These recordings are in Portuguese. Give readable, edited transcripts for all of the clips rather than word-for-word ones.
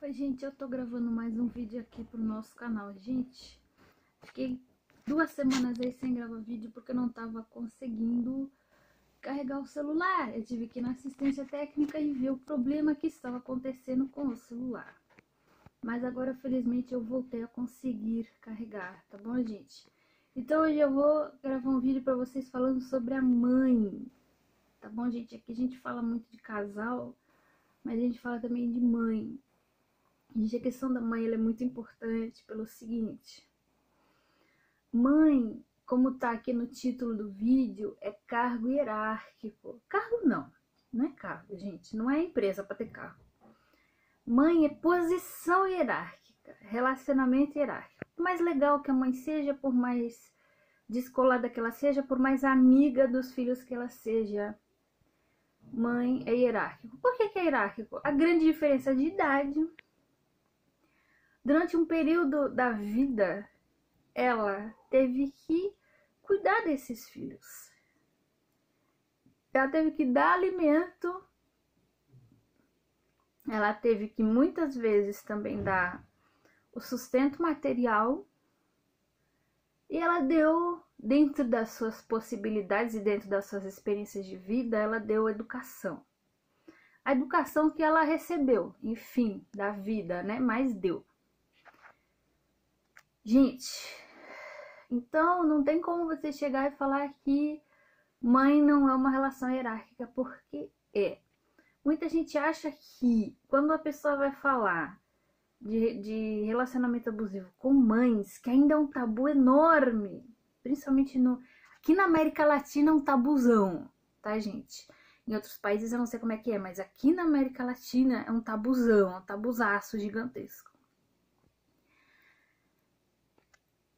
Oi, gente, eu tô gravando mais um vídeo aqui pro nosso canal. Gente, fiquei 2 semanas aí sem gravar vídeo porque eu não tava conseguindo carregar o celular. Eu tive que ir na assistência técnica e ver o problema que estava acontecendo com o celular. Mas agora, felizmente, eu voltei a conseguir carregar, tá bom, gente? Então hoje eu vou gravar um vídeo pra vocês falando sobre a mãe. Tá bom, gente? Aqui a gente fala muito de casal, mas a gente fala também de mãe. Gente, a questão da mãe ela é muito importante pelo seguinte. Mãe, como tá aqui no título do vídeo, é cargo hierárquico. Cargo não é cargo, gente. Não é empresa para ter cargo. Mãe é posição hierárquica, relacionamento hierárquico. Por mais legal que a mãe seja, por mais descolada que ela seja, por mais amiga dos filhos que ela seja, mãe é hierárquico. Por que é hierárquico? A grande diferença de idade. Durante um período da vida, ela teve que cuidar desses filhos. Ela teve que dar alimento. Ela teve que muitas vezes também dar o sustento material. E ela deu, dentro das suas possibilidades e dentro das suas experiências de vida, ela deu educação. A educação que ela recebeu, enfim, da vida, né? Mas deu. Gente, então não tem como você chegar e falar que mãe não é uma relação hierárquica, porque é. Muita gente acha que quando a pessoa vai falar de relacionamento abusivo com mães, que ainda é um tabu enorme, principalmente aqui na América Latina é um tabuzão, tá, gente? Em outros países eu não sei como é que é, mas aqui na América Latina é um tabuzão, um tabuzaço gigantesco.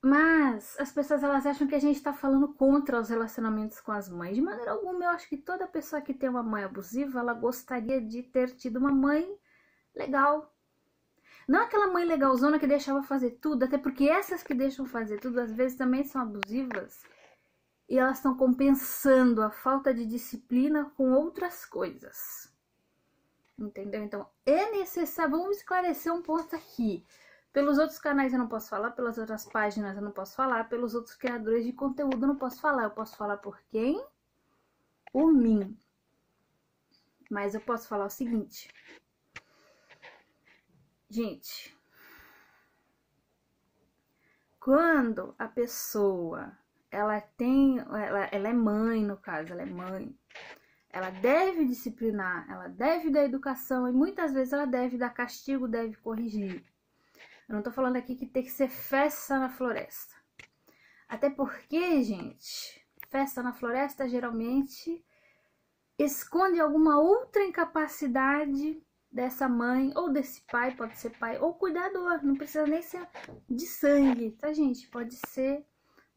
Mas as pessoas elas acham que a gente tá falando contra os relacionamentos com as mães. De maneira alguma, eu acho que toda pessoa que tem uma mãe abusiva, ela gostaria de ter tido uma mãe legal. Não aquela mãe legalzona que deixava fazer tudo, até porque essas que deixam fazer tudo, às vezes também são abusivas. E elas estão compensando a falta de disciplina com outras coisas. Entendeu? Então, é necessário, vamos esclarecer um ponto aqui. Pelos outros canais eu não posso falar, pelas outras páginas eu não posso falar, pelos outros criadores de conteúdo eu não posso falar. Eu posso falar por quem? Por mim. Mas eu posso falar o seguinte. Gente, quando a pessoa, ela é mãe, no caso, ela é mãe, ela deve disciplinar, ela deve dar educação e muitas vezes ela deve dar castigo, deve corrigir. Eu não tô falando aqui que tem que ser festa na floresta. Até porque, gente, festa na floresta geralmente esconde alguma outra incapacidade dessa mãe ou desse pai, pode ser pai ou cuidador. Não precisa nem ser de sangue, tá, gente? Pode ser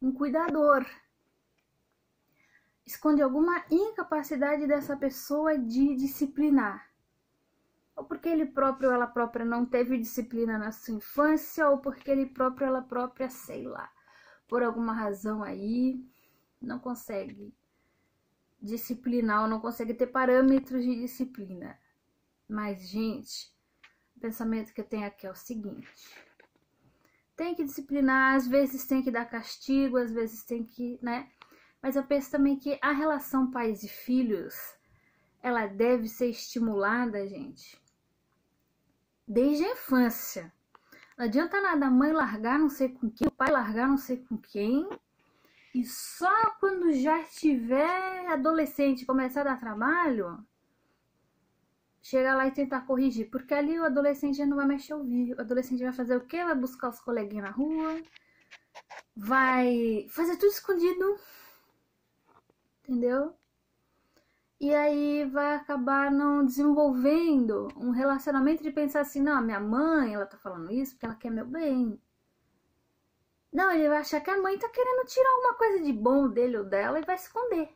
um cuidador. Esconde alguma incapacidade dessa pessoa de disciplinar. Ou porque ele próprio ou ela própria não teve disciplina na sua infância, ou porque ele próprio ou ela própria, sei lá, por alguma razão aí, não consegue disciplinar ou não consegue ter parâmetros de disciplina. Mas, gente, o pensamento que eu tenho aqui é o seguinte. Tem que disciplinar, às vezes tem que dar castigo, às vezes tem que, né? Mas eu penso também que a relação pais e filhos, ela deve ser estimulada, gente, desde a infância. Não adianta nada a mãe largar não sei com quem, o pai largar não sei com quem, e só quando já estiver adolescente começar a dar trabalho, chegar lá e tentar corrigir. Porque ali o adolescente já não vai mexer o vídeo. O adolescente vai fazer o quê? Vai buscar os coleguinhas na rua, vai fazer tudo escondido, entendeu? E aí vai acabar não desenvolvendo um relacionamento de pensar assim, não, minha mãe, ela tá falando isso porque ela quer meu bem. Não, ele vai achar que a mãe tá querendo tirar alguma coisa de bom dele ou dela e vai esconder.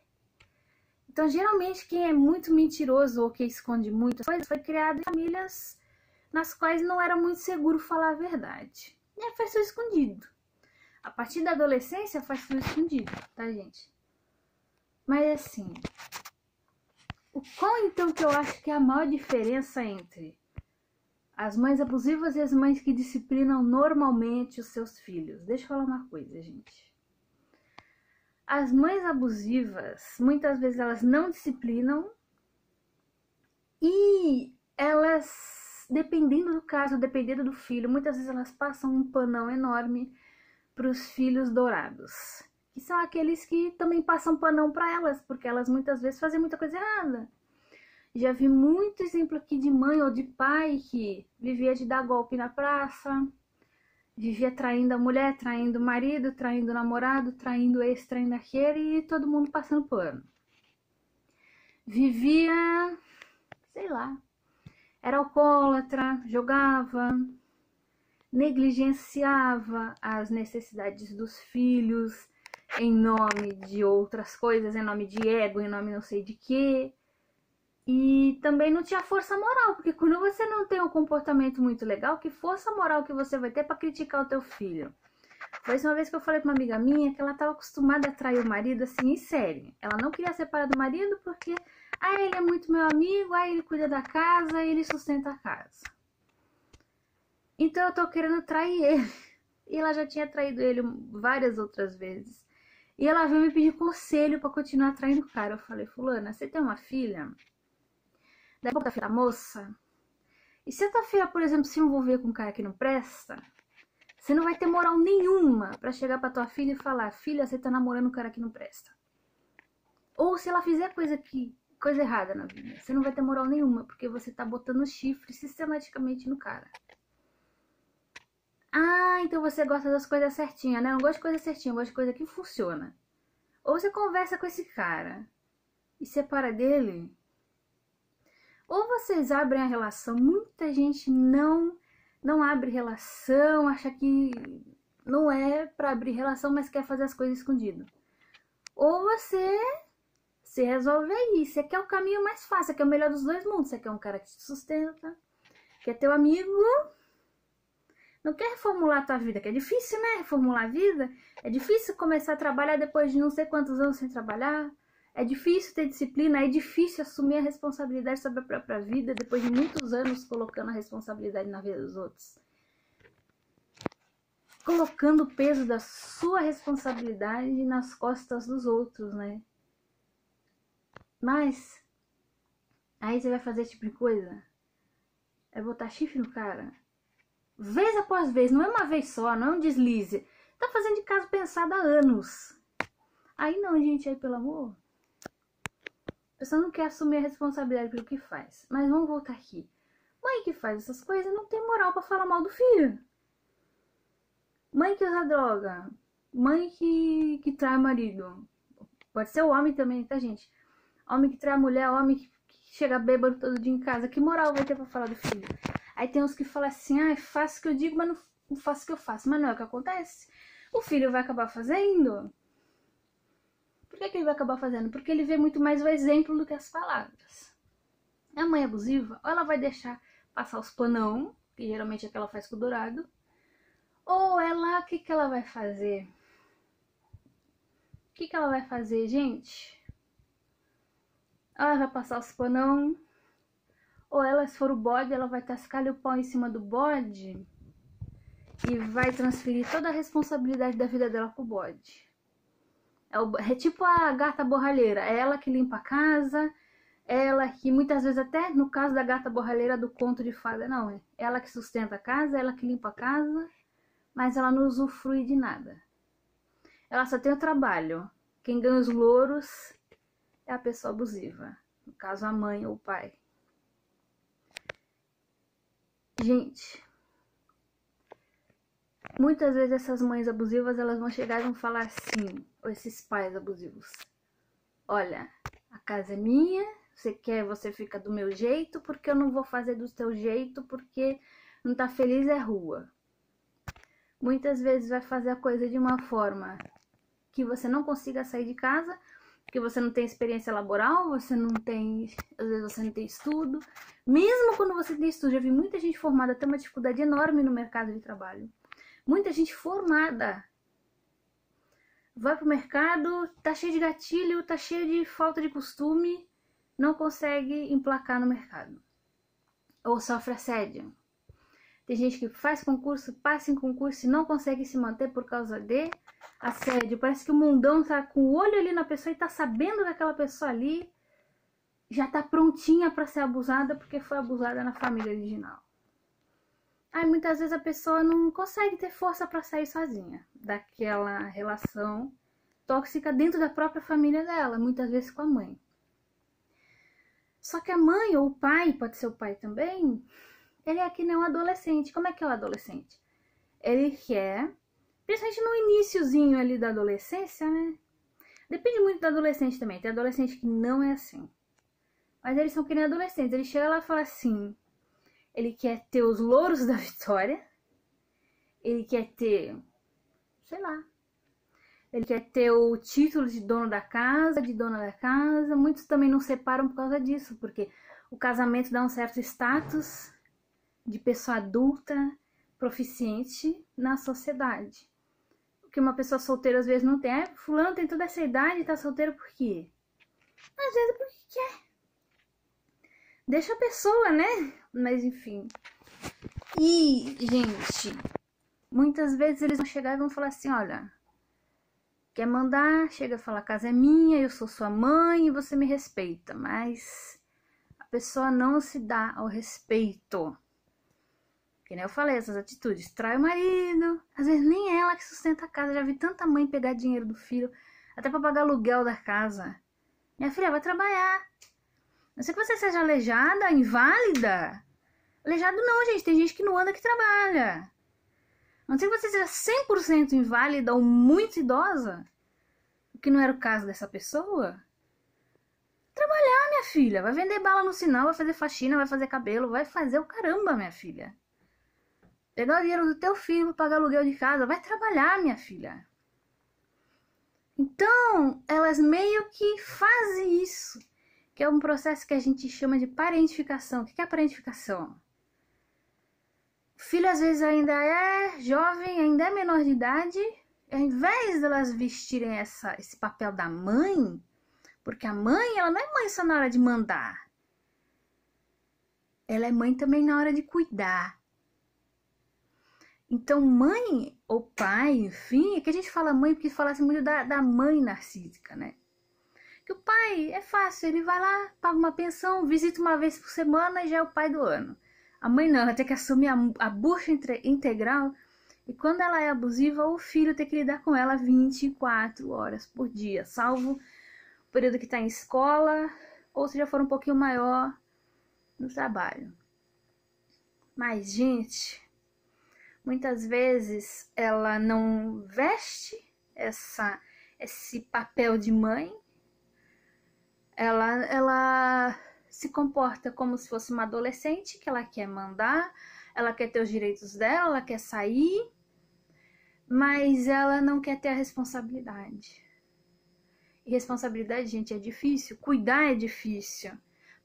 Então, geralmente, quem é muito mentiroso ou que esconde muitas coisas foi criado em famílias nas quais não era muito seguro falar a verdade. E aí faz tudo escondido. A partir da adolescência faz tudo escondido, tá, gente? Mas assim... Qual então que eu acho que é a maior diferença entre as mães abusivas e as mães que disciplinam normalmente os seus filhos. Deixa eu falar uma coisa, gente. As mães abusivas, muitas vezes elas não disciplinam e elas, dependendo do caso, dependendo do filho, muitas vezes elas passam um panão enorme para os filhos dourados, que são aqueles que também passam panão para elas, porque elas muitas vezes fazem muita coisa errada. Já vi muito exemplo aqui de mãe ou de pai que vivia de dar golpe na praça, vivia traindo a mulher, traindo o marido, traindo o namorado, traindo esse, traindo aquele e todo mundo passando pano. Vivia, sei lá, era alcoólatra, jogava, negligenciava as necessidades dos filhos em nome de outras coisas, em nome de ego, em nome não sei de quê. E também não tinha força moral, porque quando você não tem um comportamento muito legal, que força moral que você vai ter para criticar o teu filho? Foi uma vez que eu falei pra uma amiga minha que ela estava acostumada a trair o marido assim, em série. Ela não queria separar do marido porque ele é muito meu amigo, ele cuida da casa, ele sustenta a casa. Então eu tô querendo trair ele. E ela já tinha traído ele várias outras vezes. E ela veio me pedir conselho para continuar traindo o cara. Eu falei, fulana, você tem uma filha? Da boca da filha da moça? E se a tua filha, por exemplo, se envolver com um cara que não presta, você não vai ter moral nenhuma pra chegar pra tua filha e falar, filha, você tá namorando um cara que não presta. Ou se ela fizer coisa errada na vida, você não vai ter moral nenhuma, porque você tá botando chifre sistematicamente no cara. Então você gosta das coisas certinhas, né? Eu não gosto de coisa certinha, eu gosto de coisa que funciona. Ou você conversa com esse cara e separa dele, ou vocês abrem a relação. Muita gente não abre relação, acha que não é pra abrir relação, mas quer fazer as coisas escondido. Ou você se resolve aí. Você quer o caminho mais fácil, você quer o melhor dos dois mundos. Você quer um cara que te sustenta, quer teu amigo, não quer reformular a tua vida, que é difícil, né? Reformular a vida. É difícil começar a trabalhar depois de não sei quantos anos sem trabalhar. É difícil ter disciplina, é difícil assumir a responsabilidade sobre a própria vida depois de muitos anos colocando a responsabilidade na vida dos outros. Colocando o peso da sua responsabilidade nas costas dos outros, né? Mas, aí você vai fazer esse tipo de coisa? É botar chifre no cara? Vez após vez, não é uma vez só, não é um deslize. Tá fazendo de caso pensado há anos. Aí não, gente, aí pelo amor. A pessoa não quer assumir a responsabilidade pelo que faz. Mas vamos voltar aqui. Mãe que faz essas coisas não tem moral pra falar mal do filho. Mãe que usa droga. Mãe que trai o marido. Pode ser o homem também, tá, gente? Homem que trai a mulher, homem que chega bêbado todo dia em casa. Que moral vai ter pra falar do filho? Aí tem uns que falam assim, faço o que eu digo, mas não faço o que eu faço. Mas não é o que acontece. O filho vai acabar fazendo. Por que ele vai acabar fazendo? Porque ele vê muito mais o exemplo do que as palavras. A mãe abusiva, ou ela vai deixar passar os panão, que geralmente é o que ela faz com o dourado, ou ela, o que ela vai fazer? O que ela vai fazer, gente? Ela vai passar os panão, ou ela, se for o bode, ela vai tascar o pau em cima do bode e vai transferir toda a responsabilidade da vida dela pro bode. É tipo a gata borralheira, é ela que limpa a casa, ela que muitas vezes até no caso da gata borralheira do conto de fada, não, é ela que sustenta a casa, ela que limpa a casa, mas ela não usufrui de nada. Ela só tem o trabalho. Quem ganha os louros é a pessoa abusiva, no caso a mãe ou o pai. Gente, muitas vezes essas mães abusivas, elas vão chegar e vão falar assim, ou esses pais abusivos: olha, a casa é minha, você fica do meu jeito, porque eu não vou fazer do teu jeito, porque não tá feliz é rua. Muitas vezes vai fazer a coisa de uma forma que você não consiga sair de casa, porque você não tem experiência laboral, você não tem, às vezes você não tem estudo. Mesmo quando você tem estudo, já vi muita gente formada ter uma dificuldade enorme no mercado de trabalho. Muita gente formada vai pro mercado, tá cheio de gatilho, tá cheio de falta de costume, não consegue emplacar no mercado. Ou sofre assédio. Tem gente que faz concurso, passa em concurso e não consegue se manter por causa de assédio. Parece que o mundão tá com o olho ali na pessoa e tá sabendo que aquela pessoa ali já tá prontinha para ser abusada porque foi abusada na família original. Aí muitas vezes a pessoa não consegue ter força para sair sozinha daquela relação tóxica dentro da própria família dela, muitas vezes com a mãe. Só que a mãe ou o pai, pode ser o pai também, ele é que nem um adolescente. Como é que é o adolescente? Ele quer, principalmente no iniciozinho ali da adolescência, né? Depende muito do adolescente também. Tem adolescente que não é assim. Mas eles são que nem adolescentes. Ele chega lá e fala assim, ele quer ter os louros da vitória. Ele quer ter, sei lá. Ele quer ter o título de dono da casa, de dona da casa. Muitos também não separam por causa disso, porque o casamento dá um certo status de pessoa adulta, proficiente na sociedade. O que uma pessoa solteira às vezes não tem. É, fulano tem toda essa idade e tá solteiro por quê? Às vezes é porque quer. Deixa a pessoa, né? Mas enfim. E, gente, muitas vezes eles vão chegar e vão falar assim, olha, quer mandar, chega a falar, a casa é minha, eu sou sua mãe e você me respeita. Mas a pessoa não se dá ao respeito. Que nem eu falei, essas atitudes, trai o marido, às vezes nem ela que sustenta a casa. Já vi tanta mãe pegar dinheiro do filho, até pra pagar aluguel da casa. Minha filha, vai trabalhar. A não ser que você seja aleijada, inválida. Aleijado não, gente, tem gente que não anda que trabalha. A não ser que você seja 100% inválida ou muito idosa, o que não era o caso dessa pessoa. Trabalhar, minha filha, vai vender bala no sinal, vai fazer faxina, vai fazer cabelo, vai fazer o caramba, minha filha. Pegar o dinheiro do teu filho, pagar aluguel de casa, vai trabalhar, minha filha. Então, elas meio que fazem isso, que é um processo que a gente chama de parentificação. O que é a parentificação? O filho às vezes ainda é jovem, ainda é menor de idade, e ao invés de elas vestirem esse papel da mãe, porque a mãe, ela não é mãe só na hora de mandar. Ela é mãe também na hora de cuidar. Então, mãe ou pai, enfim, é que a gente fala mãe porque fala assim muito da mãe narcísica, né? Que o pai é fácil, ele vai lá, paga uma pensão, visita uma vez por semana e já é o pai do ano. A mãe não, ela tem que assumir a bucha integral e quando ela é abusiva, o filho tem que lidar com ela 24 horas por dia, salvo o período que está em escola ou se já for um pouquinho maior no trabalho. Mas, gente, muitas vezes ela não veste esse papel de mãe, ela se comporta como se fosse uma adolescente, que ela quer mandar, ela quer ter os direitos dela, ela quer sair, mas ela não quer ter a responsabilidade. E responsabilidade, gente, é difícil, cuidar é difícil,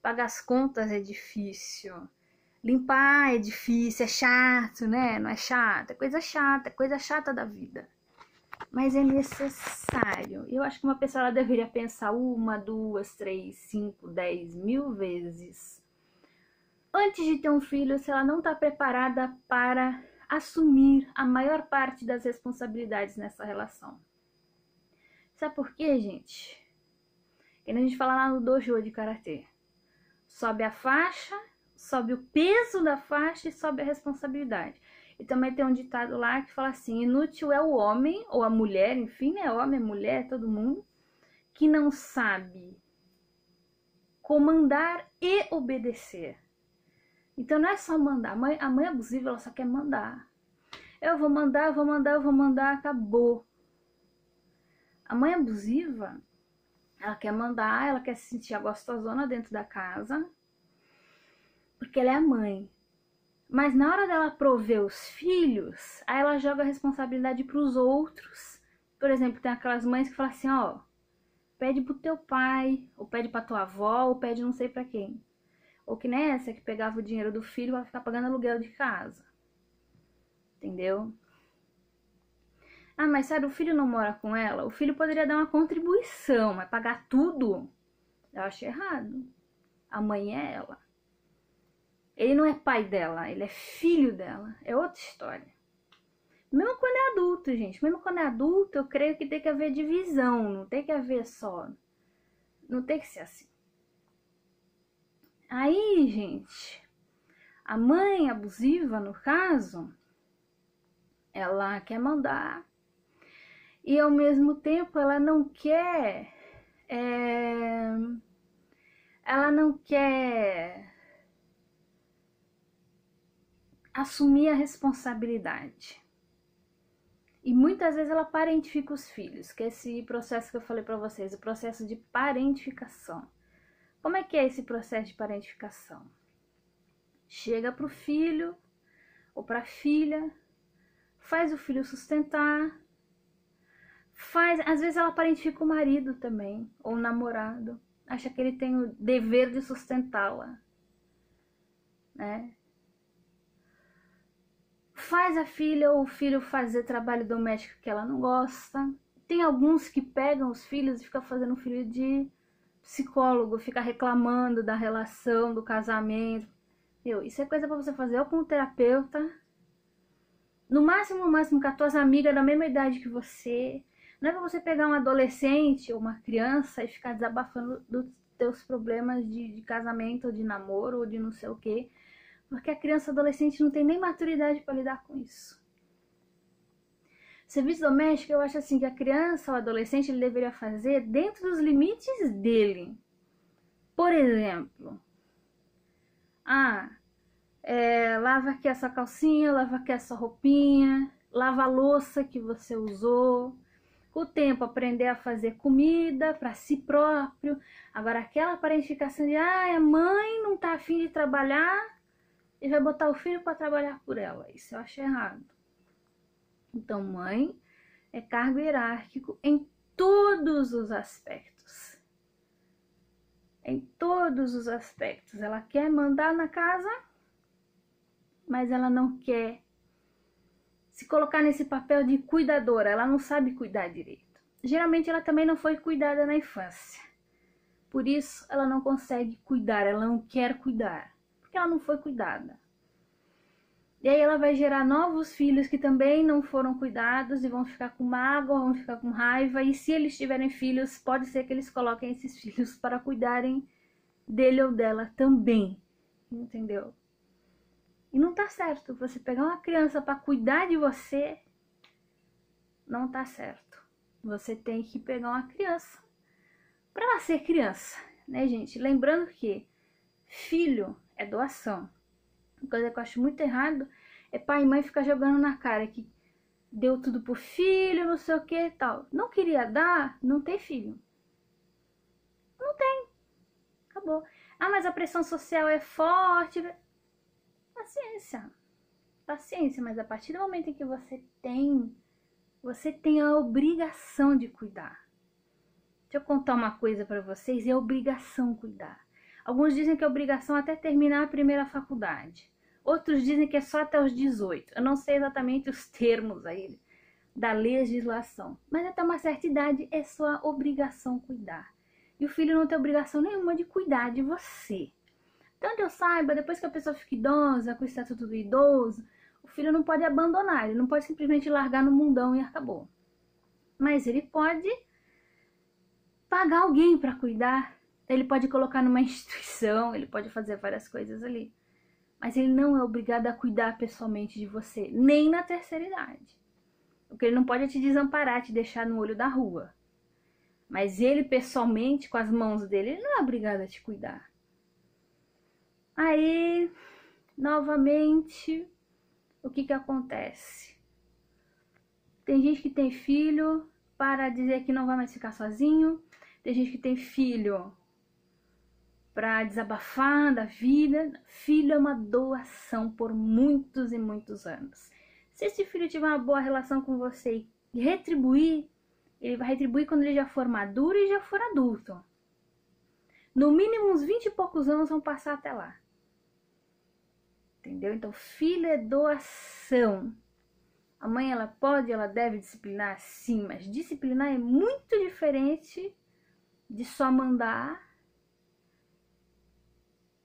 pagar as contas é difícil, limpar é difícil, é chato, né? Não é chato, é coisa chata da vida. Mas é necessário. Eu acho que uma pessoa ela deveria pensar 1, 2, 3, 5, 10 mil vezes antes de ter um filho, se ela não está preparada para assumir a maior parte das responsabilidades nessa relação. Sabe por quê, gente? Quando a gente fala lá no dojo de karatê, sobe a faixa, sobe o peso da faixa e sobe a responsabilidade. E também tem um ditado lá que fala assim, inútil é o homem ou a mulher, enfim, né? Homem, mulher, todo mundo, que não sabe comandar e obedecer. Então não é só mandar. A mãe abusiva, ela só quer mandar. Eu vou mandar, acabou. A mãe abusiva, ela quer mandar, ela quer se sentir a gostosona dentro da casa, porque ela é a mãe. Mas na hora dela prover os filhos, aí ela joga a responsabilidade para os outros. Por exemplo, tem aquelas mães que falam assim, ó, pede pro teu pai, ou pede pra tua avó, ou pede não sei pra quem. Ou que nem essa que pegava o dinheiro do filho pra ficar pagando aluguel de casa. Entendeu? Ah, mas sabe, o filho não mora com ela? O filho poderia dar uma contribuição, mas pagar tudo? Eu acho errado. A mãe é ela. Ele não é pai dela, ele é filho dela. É outra história. Mesmo quando é adulto, gente. Mesmo quando é adulto, eu creio que tem que haver divisão. Não tem que haver só. Não tem que ser assim. Aí, gente, a mãe abusiva, no caso, ela quer mandar. E ao mesmo tempo ela não quer. Ela não quer assumir a responsabilidade. E muitas vezes ela parentifica os filhos, que é esse processo que eu falei para vocês, o processo de parentificação. Como é que é esse processo de parentificação? Chega pro filho ou pra filha, faz o filho sustentar, às vezes ela parentifica o marido também, ou o namorado, acha que ele tem o dever de sustentá-la, né? Faz a filha ou o filho fazer trabalho doméstico que ela não gosta. Tem alguns que pegam os filhos e ficam fazendo o filho de psicólogo, fica reclamando da relação, do casamento. Isso é coisa pra você fazer ou com um terapeuta, no máximo com as tuas amigas da mesma idade que você. Não é pra você pegar um adolescente ou uma criança e ficar desabafando dos teus problemas de casamento, ou de namoro, ou de não sei o quê. Porque a criança e adolescente não tem nem maturidade para lidar com isso. Serviço doméstico, eu acho assim que a criança ou adolescente ele deveria fazer dentro dos limites dele. Por exemplo, lava aqui essa calcinha, lava aqui essa roupinha, lava a louça que você usou. Com o tempo, aprender a fazer comida para si próprio. Agora, aquela parentificação de, a mãe não tá afim de trabalhar e vai botar o filho para trabalhar por ela. Isso eu acho errado. Então, mãe é cargo hierárquico em todos os aspectos. Em todos os aspectos. Ela quer mandar na casa, mas ela não quer se colocar nesse papel de cuidadora. Ela não sabe cuidar direito. Geralmente, ela também não foi cuidada na infância. Por isso, ela não consegue cuidar, ela não quer cuidar. Porque ela não foi cuidada. E aí ela vai gerar novos filhos que também não foram cuidados e vão ficar com mágoa, vão ficar com raiva. E se eles tiverem filhos, pode ser que eles coloquem esses filhos para cuidarem dele ou dela também. Entendeu? E não tá certo. Você pegar uma criança para cuidar de você, não tá certo. Você tem que pegar uma criança para ela ser criança, né, gente? Lembrando que filho é doação. Uma coisa que eu acho muito errado é pai e mãe ficar jogando na cara que deu tudo pro filho, não sei o que e tal. Não queria dar, não tem filho. Não tem. Acabou. Mas a pressão social é forte. Paciência. Paciência, mas a partir do momento em que você tem a obrigação de cuidar. Deixa eu contar uma coisa pra vocês, é obrigação cuidar. Alguns dizem que é obrigação até terminar a primeira faculdade. Outros dizem que é só até os 18. Eu não sei exatamente os termos aí da legislação. Mas até uma certa idade é sua obrigação cuidar. E o filho não tem obrigação nenhuma de cuidar de você. Tanto eu saiba, depois que a pessoa fica idosa, com o estatuto do idoso, o filho não pode abandonar. Ele não pode simplesmente largar no mundão e acabou. Mas ele pode pagar alguém para cuidar. Ele pode colocar numa instituição, ele pode fazer várias coisas ali. Mas ele não é obrigado a cuidar pessoalmente de você, nem na terceira idade. O que ele não pode é te desamparar, te deixar no olho da rua. Mas ele pessoalmente, com as mãos dele, ele não é obrigado a te cuidar. Aí, novamente, o que acontece? Tem gente que tem filho para dizer que não vai mais ficar sozinho. Tem gente que tem filho para desabafar da vida. Filho é uma doação por muitos e muitos anos. Se esse filho tiver uma boa relação com você e retribuir, ele vai retribuir quando ele já for maduro e já for adulto. No mínimo uns 20 e poucos anos vão passar até lá. Entendeu? Então, filho é doação. A mãe, ela deve disciplinar, sim, mas disciplinar é muito diferente de só mandar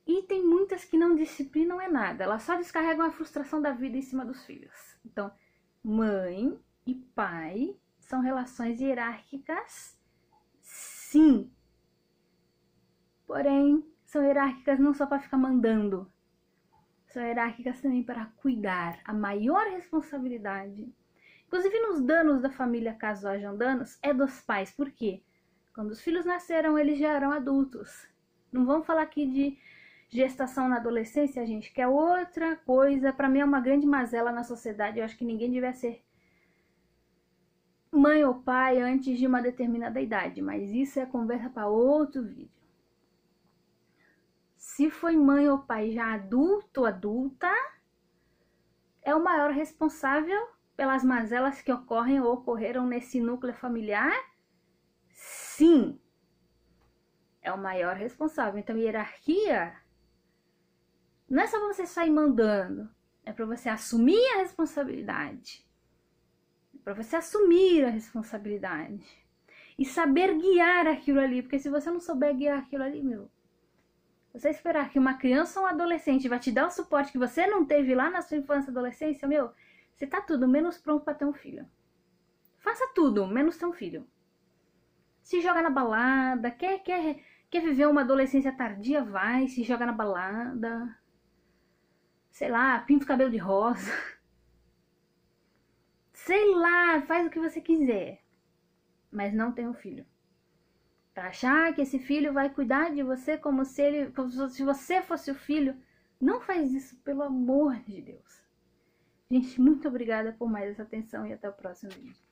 E tem muitas que não disciplinam é nada, elas só descarregam a frustração da vida em cima dos filhos. Então, mãe e pai são relações hierárquicas, sim. Porém, são hierárquicas não só para ficar mandando, são hierárquicas também para cuidar. A maior responsabilidade, inclusive nos danos da família, caso hajam danos, é dos pais. Por quê? Quando os filhos nasceram, eles já eram adultos. Não vamos falar aqui de gestação na adolescência, gente, que é outra coisa. Para mim é uma grande mazela na sociedade. Eu acho que ninguém devia ser mãe ou pai antes de uma determinada idade, mas isso é conversa para outro vídeo. Se foi mãe ou pai já adulto ou adulta, é o maior responsável pelas mazelas que ocorrem ou ocorreram nesse núcleo familiar? Sim, é o maior responsável. Então, hierarquia não é só pra você sair mandando, é para você assumir a responsabilidade. É para você assumir a responsabilidade e saber guiar aquilo ali, porque se você não souber guiar aquilo ali, você esperar que uma criança ou um adolescente vai te dar o suporte que você não teve lá na sua infância e adolescência, você tá tudo menos pronto para ter um filho. Faça tudo, menos ter um filho. Se joga na balada, quer viver uma adolescência tardia, vai, se joga na balada. Sei lá, pinta o cabelo de rosa. Sei lá, faz o que você quiser. Mas não tenha um filho. Pra achar que esse filho vai cuidar de você como se você fosse o filho. Não faz isso, pelo amor de Deus. Gente, muito obrigada por mais essa atenção e até o próximo vídeo.